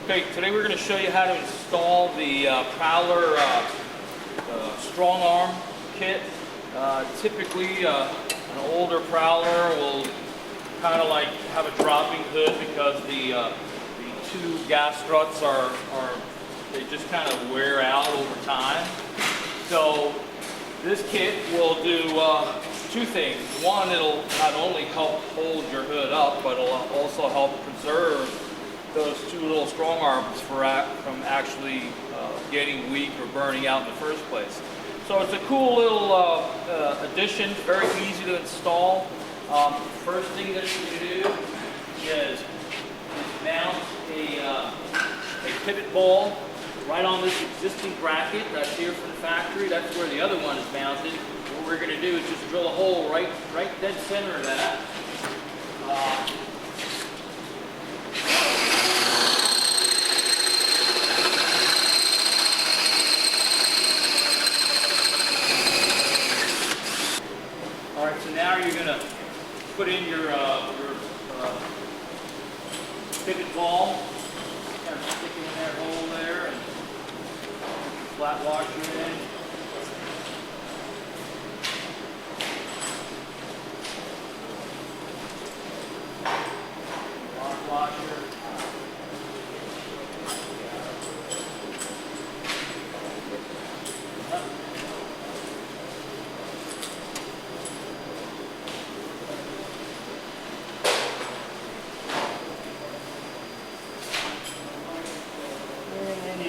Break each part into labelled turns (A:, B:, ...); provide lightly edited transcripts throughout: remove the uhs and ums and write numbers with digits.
A: Okay, today we're going to show you how to install the Prowler strong arm kit. Typically, an older Prowler will kind of like have a dropping hood because the two gas struts they just kind of wear out over time. So this kit will do two things. One, it'll not only help hold your hood up, but it'll also help preserve those two little strong arms from actually getting weak or burning out in the first place. So it's a cool little addition, very easy to install. First thing that you do is mount a pivot ball right on this existing bracket that's here from the factory. That's where the other one is mounted. What we're going to do is just drill a hole right dead center of that. All right, so now you're going to put in your pivot ball, kind of stick it in that hole there, and flat washer in. Lock washer.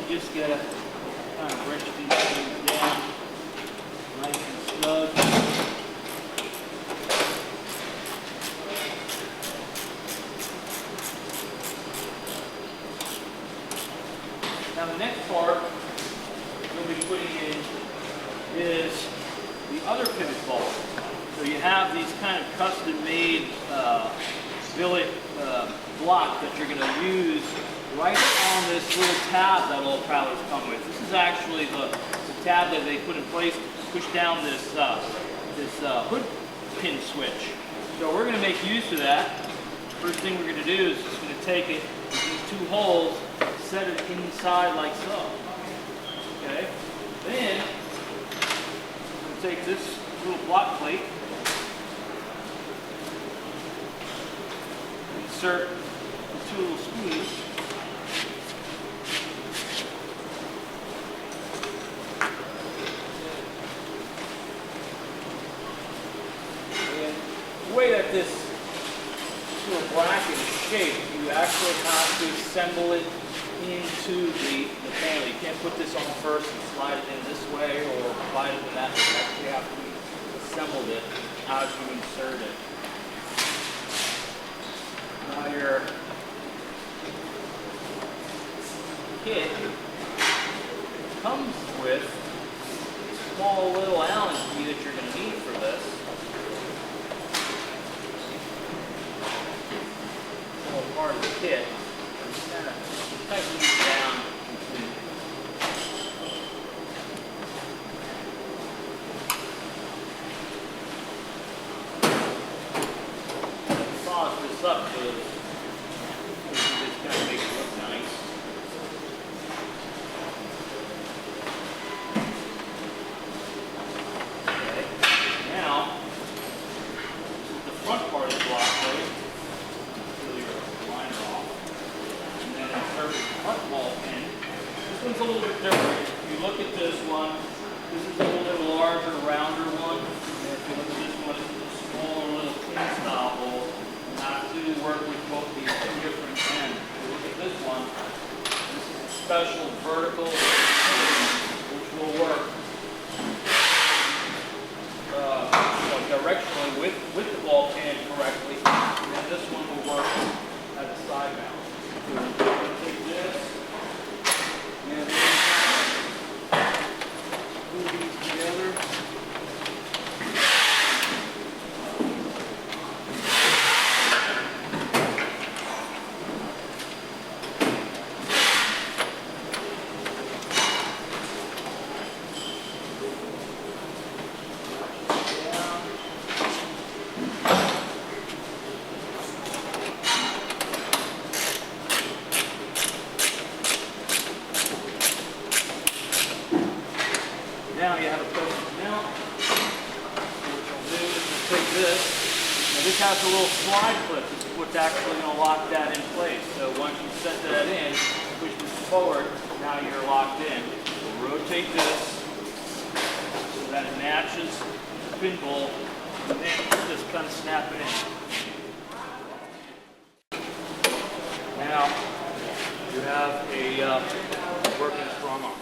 A: Just gotta kind of wrench these things down nice and snug. Now the next part we'll be putting in is the other pivot ball. So you have these kind of custom-made billet block that you're going to use right on this little tab that all Prowlers come with. This is actually the tab that they put in place to push down this hood pin switch. So we're going to make use of that. First thing we're going to do is just going to take it, these two holes, set it inside like so. Okay. Then we'll take this little block plate, insert the two little screws. The way that this little bracket is shaped, you actually have to assemble it into the panel. You can't put this on first and slide it in this way or slide it in that way. You have to assemble it as you insert it. Now your kit comes with a small little Allen key that you're going to need for this. Part of the kit, just kind of tighten these down completely. Sauce this up so this kind of makes it look nice. Okay, now the front part of the block plate. Front ball pin. This one's a little bit different. If you look at this one, this is a little bit larger, rounder one. And if you look at this one, it's a smaller little pin style hole. You have to work with both these two different ends. If you look at this one, this is a special vertical pin which will work directionally with the ball pin correctly. And then this one will work at the side mount. Take this and glue these together. Down. this. Now this has a little slide clip. This is what's actually going to lock that in place. So once you set that in, push this forward, now you're locked in. We'll rotate this so that it matches the pin bowl, and then just kind of snap it in. Now you have a working strong arm.